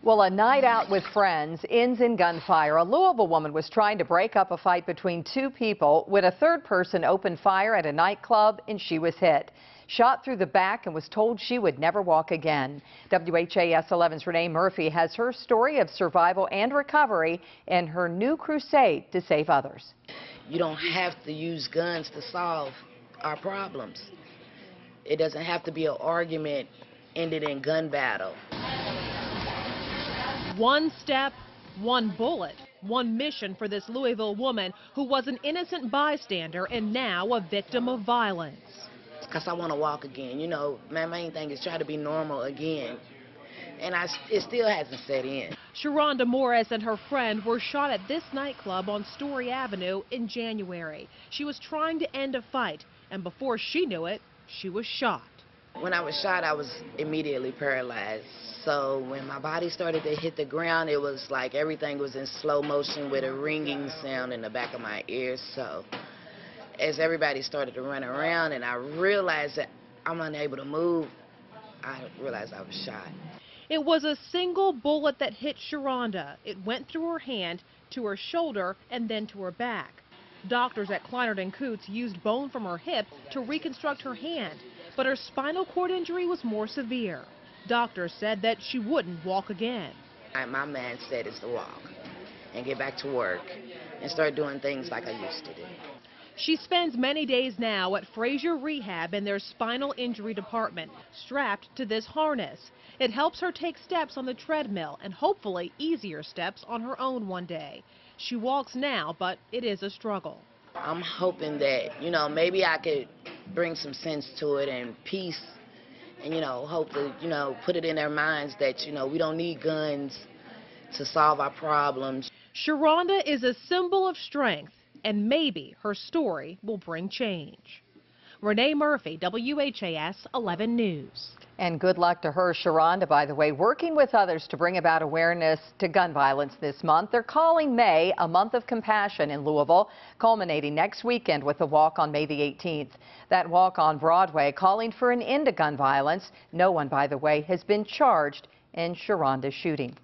Well, a night out with friends ends in gunfire. A Louisville woman was trying to break up a fight between two people when a third person opened fire at a nightclub and she was hit. Shot through the back and was told she would never walk again. WHAS 11's Renee Murphy has her story of survival and recovery in her new crusade to save others. You don't have to use guns to solve our problems. It doesn't have to be an argument ended in gun battle. One step, one bullet, one mission for this Louisville woman who was an innocent bystander and now a victim of violence. Because I want to walk again. You know, my main thing is try to be normal again. And it still hasn't set in. Sharonda Morris and her friend were shot at this nightclub on Story Avenue in January. She was trying to end a fight, and before she knew it, she was shot. When I was shot, I was immediately paralyzed. So when my body started to hit the ground, it was like everything was in slow motion with a ringing sound in the back of my ears. So as everybody started to run around and I realized that I'm unable to move, I realized I was shot. It was a single bullet that hit Sharonda. It went through her hand, to her shoulder, and then to her back. Doctors at Kleinert & Coots used bone from her hip to reconstruct her hand, but her spinal cord injury was more severe. Doctors said that she wouldn't walk again. My mindset is to walk and get back to work and start doing things like I used to do. She spends many days now at Frazier Rehab in their spinal injury department, strapped to this harness. It helps her take steps on the treadmill and hopefully easier steps on her own one day. She walks now, but it is a struggle. I'm hoping that, maybe I could bring some sense to it and peace and, hopefully, put it in their minds that, we don't need guns to solve our problems. Sharonda is a symbol of strength, and maybe her story will bring change. Renee Murphy, WHAS 11 News. And good luck to her, Sharonda, by the way, working with others to bring about awareness to gun violence this month. They're calling May a month of compassion in Louisville, culminating next weekend with a walk on May the 18th. That walk on Broadway calling for an end to gun violence. No one, by the way, has been charged in Sharonda's shooting.